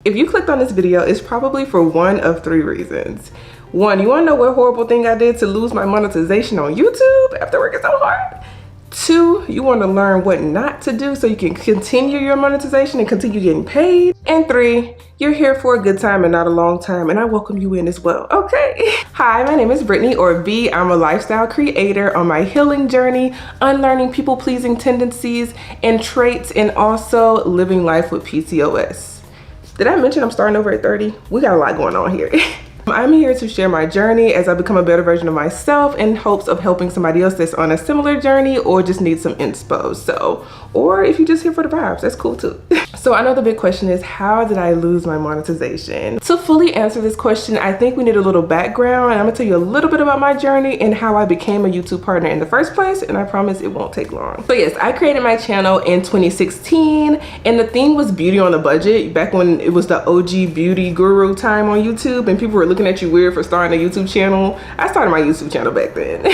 If you clicked on this video, it's probably for one of three reasons. One, you wanna know what horrible thing I did to lose my monetization on YouTube after working so hard? Two, you want to learn what not to do so you can continue your monetization and continue getting paid. And three, you're here for a good time and not a long time, and I welcome you in as well, okay? Hi, my name is Brittany, or B. I'm a lifestyle creator on my healing journey, unlearning people-pleasing tendencies and traits, and also living life with PCOS. Did I mention I'm starting over at 30? We got a lot going on here. I'm here to share my journey as I become a better version of myself in hopes of helping somebody else that's on a similar journey or just needs some inspo. So, or if you're just here for the vibes, that's cool too. So I know the big question is, how did I lose my monetization? To fully answer this question, I think we need a little background, and I'm gonna tell you a little bit about my journey and how I became a YouTube partner in the first place, and I promise it won't take long. So yes, I created my channel in 2016, and the theme was beauty on a budget, back when it was the OG beauty guru time on YouTube, and people were looking at you weird for starting a YouTube channel. I started my YouTube channel back then.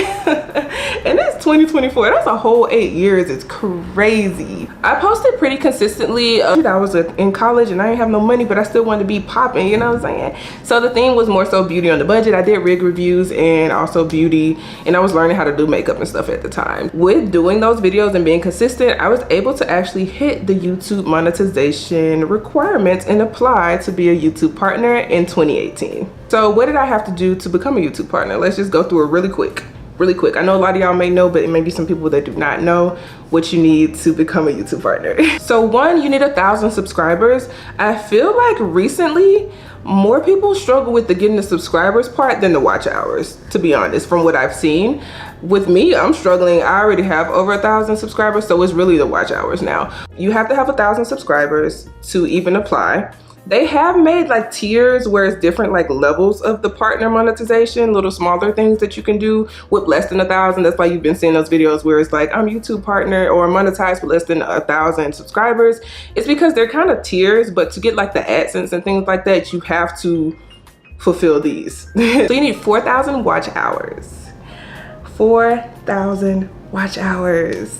And it's 2024, that's a whole 8 years, it's crazy. I posted pretty consistently. I was in college and I didn't have no money, but I still wanted to be popping, you know what I'm saying? So the theme was more so beauty on the budget. I did rig reviews and also beauty, and I was learning how to do makeup and stuff at the time. With doing those videos and being consistent, I was able to actually hit the YouTube monetization requirements and apply to be a YouTube partner in 2018. So what did I have to do to become a YouTube partner? Let's just go through it really quick. I know a lot of y'all may know, but it may be some people that do not know what you need to become a YouTube partner. So one, you need 1,000 subscribers. I feel like recently, more people struggle with the getting the subscribers part than the watch hours, to be honest, from what I've seen. With me, I'm struggling. I already have over 1,000 subscribers, so it's really the watch hours now. You have to have 1,000 subscribers to even apply. They have made like tiers where it's different like levels of the partner monetization, little smaller things that you can do with less than 1,000. That's why you've been seeing those videos where it's like, I'm YouTube partner or monetized with less than 1,000 subscribers. It's because they're kind of tiers, but to get like the AdSense and things like that, you have to fulfill these. So you need 4,000 watch hours. 4,000 watch hours.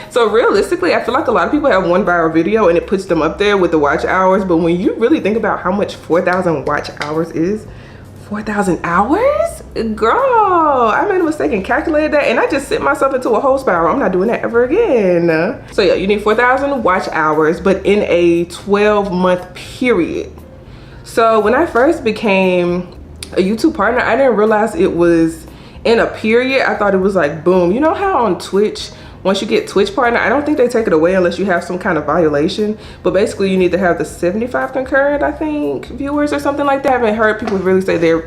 So realistically, I feel like a lot of people have one viral video and it puts them up there with the watch hours, but when you really think about how much 4,000 watch hours is, 4,000 hours? Girl, I made a mistake and calculated that, and I just sent myself into a whole spiral. I'm not doing that ever again. So yeah, you need 4,000 watch hours, but in a 12-month period. So when I first became a YouTube partner, I didn't realize it was in a period. I thought it was like boom. You know how on Twitch, once you get Twitch partner, I don't think they take it away unless you have some kind of violation, but basically you need to have the 75 concurrent, I think, viewers or something like that. I haven't heard people really say their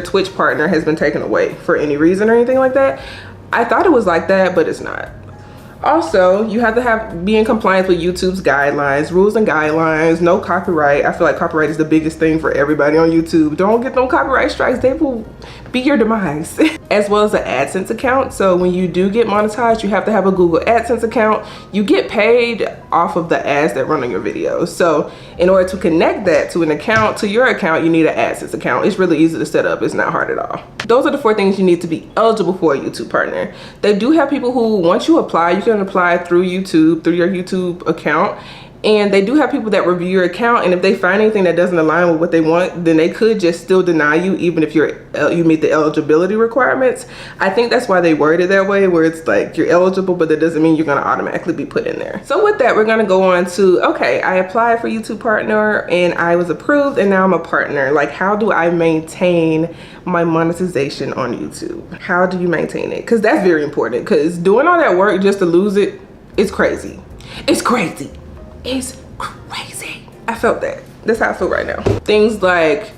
Twitch partner has been taken away for any reason or anything like that. I thought it was like that, but it's not. Also, you have to be in compliance with YouTube's guidelines, rules and guidelines, no copyright. I feel like copyright is the biggest thing for everybody on YouTube. Don't get no copyright strikes, they will be your demise. As well as an AdSense account. So when you do get monetized, you have to have a Google AdSense account. You get paid off of the ads that run on your videos. So in order to connect that to an account, to your account, you need an AdSense account. It's really easy to set up, it's not hard at all. Those are the 4 things you need to be eligible for a YouTube partner. They do have people who, once you apply, you can apply through YouTube, through your YouTube account. And they do have people that review your account, and if they find anything that doesn't align with what they want, then they could just still deny you even if you meet the eligibility requirements. I think that's why they word it that way, where it's like you're eligible, but that doesn't mean you're going to automatically be put in there. So with that, we're going to go on to, okay, I applied for YouTube partner and I was approved and now I'm a partner. Like, how do I maintain my monetization on YouTube? How do you maintain it? Because that's very important, because doing all that work just to lose it is crazy. It's crazy. It's crazy. I felt that. That's how I feel right now. Things like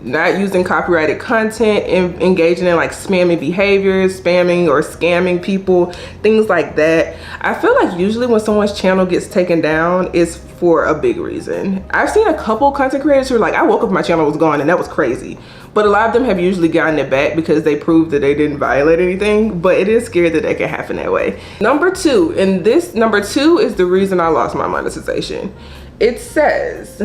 not using copyrighted content and engaging in like spammy behaviors, spamming or scamming people, things like that. I feel like usually when someone's channel gets taken down, it's for a big reason. I've seen a couple content creators who are like, I woke up, my channel was gone, and that was crazy. But a lot of them have usually gotten it back because they proved that they didn't violate anything, but it is scary that that can happen that way. Number 2, and this number 2 is the reason I lost my monetization. It says,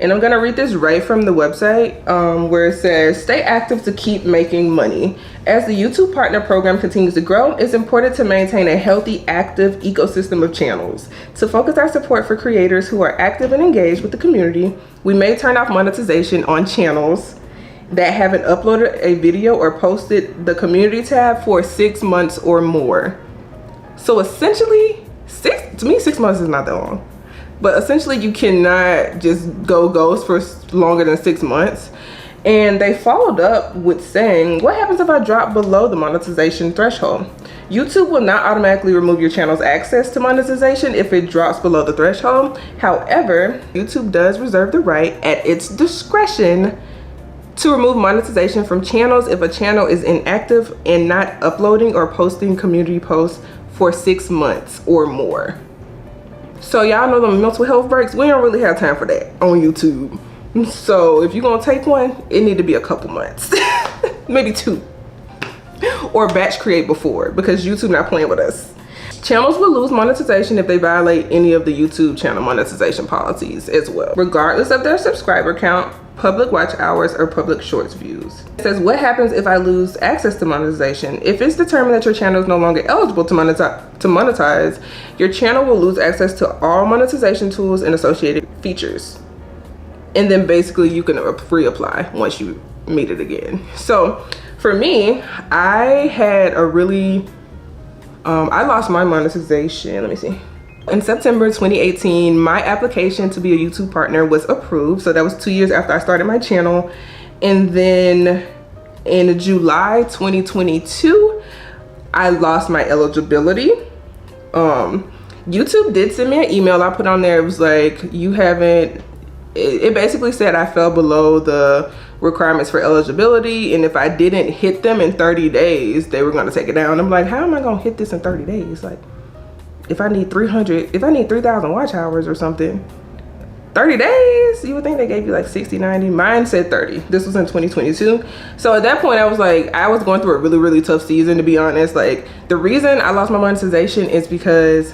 And I'm gonna read this right from the website where it says, stay active to keep making money. As the YouTube Partner Program continues to grow, it's important to maintain a healthy, active ecosystem of channels. To focus our support for creators who are active and engaged with the community, we may turn off monetization on channels that haven't uploaded a video or posted the community tab for 6 months or more. So essentially, to me 6 months is not that long. But essentially you cannot just go ghost for longer than 6 months. And they followed up with saying, what happens if I drop below the monetization threshold? YouTube will not automatically remove your channel's access to monetization if it drops below the threshold. However, YouTube does reserve the right at its discretion to remove monetization from channels if a channel is inactive and not uploading or posting community posts for 6 months or more. So y'all know the mental health breaks, we don't really have time for that on YouTube. So if you're gonna take one, it need to be a couple months, maybe 2, or batch create before, because YouTube not playing with us. Channels will lose monetization if they violate any of the YouTube channel monetization policies as well, regardless of their subscriber count, public watch hours, or public shorts views. It says, what happens if I lose access to monetization? If it's determined that your channel is no longer eligible to monetize, your channel will lose access to all monetization tools and associated features. And then basically you can reapply once you meet it again. So for me, I had a really, I lost my monetization, let me see. In September 2018, my application to be a YouTube partner was approved. So that was 2 years after I started my channel. And then in July 2022, I lost my eligibility. YouTube did send me an email. I put on there, it was like, you haven't, it basically said I fell below the requirements for eligibility, and if I didn't hit them in 30 days, they were gonna take it down. I'm like, how am I gonna hit this in 30 days? Like, if I need 3,000 watch hours or something, 30 days, you would think they gave you like 60, 90. Mine said 30. This was in 2022. So at that point, I was like, I was going through a really, really tough season, to be honest. Like, the reason I lost my monetization is because,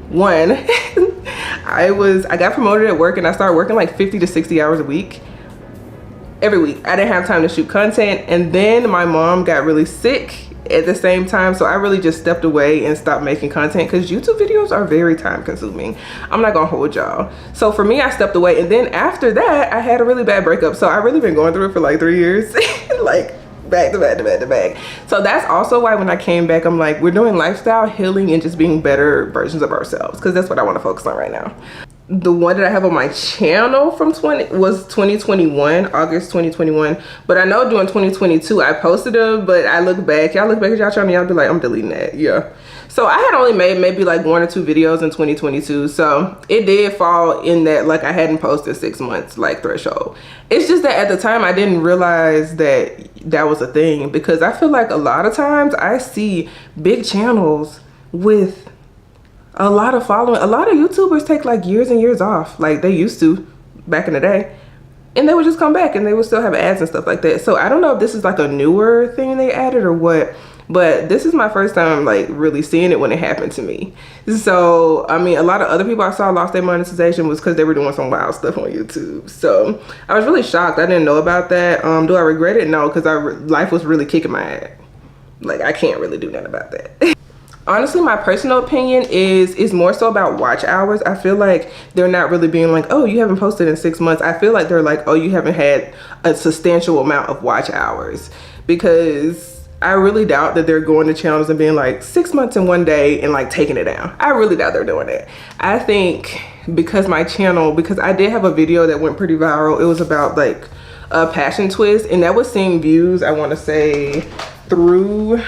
one, I got promoted at work and I started working like 50 to 60 hours a week. Every week. I didn't have time to shoot content. And then my mom got really sick at the same time, so I really just stepped away and stopped making content because YouTube videos are very time consuming. I'm not gonna hold y'all. So for me, I stepped away, and then after that I had a really bad breakup. So I really been going through it for like 3 years. Like back to back to back to back. So that's also why when I came back, I'm like, we're doing lifestyle healing and just being better versions of ourselves, because that's what I want to focus on right now. The one that I have on my channel from was 2021, August 2021. But I know during 2022 I posted them, but I look back, y'all look back at y'all channel, y'all be like, I'm deleting that. Yeah. So I had only made maybe like 1 or 2 videos in 2022. So it did fall in that, like, I hadn't posted 6 months like threshold. It's just that at the time I didn't realize that that was a thing, because I feel like a lot of times I see big channels with a lot of following. A lot of YouTubers take like years and years off, like they used to back in the day, and they would just come back and they would still have ads and stuff like that. So I don't know if this is like a newer thing they added or what, but this is my first time like really seeing it when it happened to me. So I mean, a lot of other people I saw lost their monetization was because they were doing some wild stuff on YouTube. So I was really shocked. I didn't know about that. Do I regret it? No, because life was really kicking my ass. Like, I can't really do nothing about that. Honestly, my personal opinion is more so about watch hours. I feel like they're not really being like, oh, you haven't posted in 6 months. I feel like they're like, oh, you haven't had a substantial amount of watch hours, because I really doubt that they're going to channels and being like 6 months in 1 day and like taking it down. I really doubt they're doing that. I think because my channel, because I did have a video that went pretty viral. It was about like a passion twist, and that was seeing views, I want to say, through,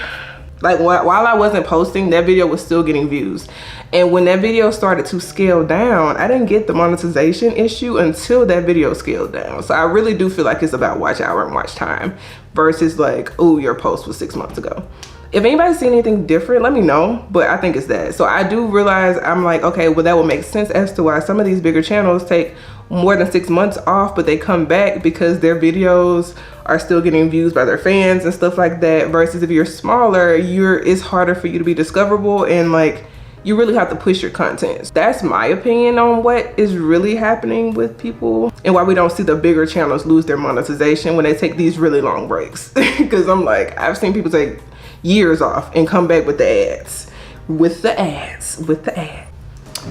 like, while I wasn't posting, that video was still getting views. And when that video started to scale down, I didn't get the monetization issue until that video scaled down. So I really do feel like it's about watch hour and watch time versus like, oh, your post was 6 months ago. If anybody's seen anything different, let me know, but I think it's that. So I do realize, I'm like, okay, well, that would make sense as to why some of these bigger channels take more than 6 months off, but they come back because their videos are still getting views by their fans and stuff like that. Versus if you're smaller, it's harder for you to be discoverable, and like, you really have to push your content. That's my opinion on what is really happening with people and why we don't see the bigger channels lose their monetization when they take these really long breaks. Because I'm like, I've seen people take years off and come back with the ads.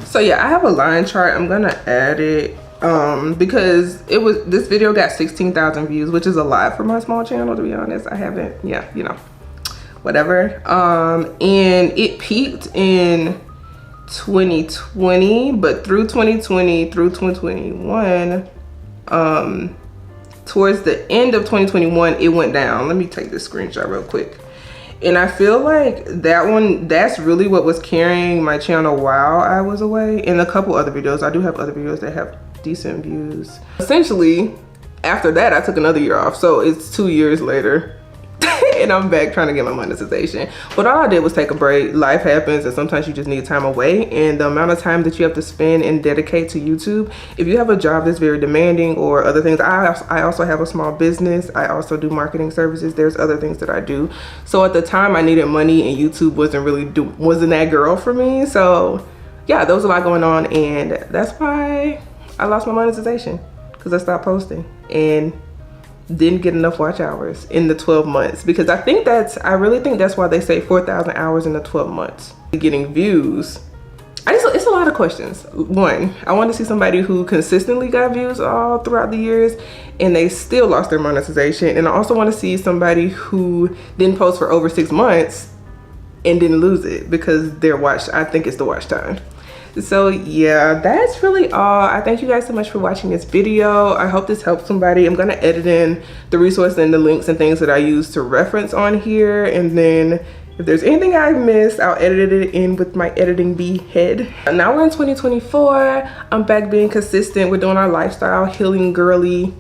So yeah, I have a line chart. I'm gonna add it because this video got 16,000 views, which is a lot for my small channel, to be honest. I haven't, yeah, you know, whatever. And it peaked in 2020, but through 2020 through 2021, towards the end of 2021, it went down. Let me take this screenshot real quick. And I feel like that's really what was carrying my channel while I was away. And a couple other videos, I do have other videos that have decent views. Essentially, after that, I took another year off. So it's 2 years later and I'm back trying to get my monetization. But all I did was take a break. Life happens and sometimes you just need time away. And the amount of time that you have to spend and dedicate to YouTube, if you have a job that's very demanding or other things, I also have a small business. I also do marketing services. There's other things that I do. So at the time I needed money and YouTube wasn't that girl for me. So yeah, there was a lot going on and that's why I lost my monetization, because I stopped posting and didn't get enough watch hours in the 12 months. Because I really think that's why they say 4,000 hours in the 12 months. Getting views, it's a lot of questions. One, I want to see somebody who consistently got views all throughout the years and they still lost their monetization. And I also want to see somebody who didn't post for over 6 months and didn't lose it because I think it's the watch time. So yeah, that's really all. I thank you guys so much for watching this video. I hope this helps somebody. I'm gonna edit in the resources and the links and things that I use to reference on here, and then if there's anything I missed, I'll edit it in with my editing bee head. Now we're in 2024. I'm back being consistent. We're doing our lifestyle healing girly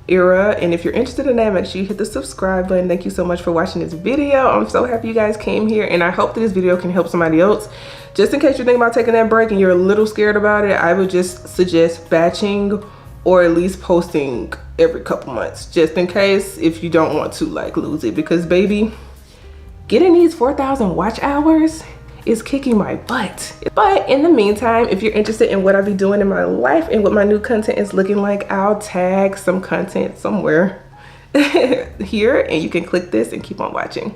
era, and if you're interested in that, make sure you hit the subscribe button. Thank you so much for watching this video. I'm so happy you guys came here, and I hope that this video can help somebody else. Just in case you're thinking about taking that break and you're a little scared about it, I would just suggest batching or at least posting every couple months, just in case, if you don't want to like lose it. Because baby, getting these 4,000 watch hours is kicking my butt. But in the meantime, if you're interested in what I be doing in my life and what my new content is looking like, I'll tag some content somewhere here and you can click this and keep on watching.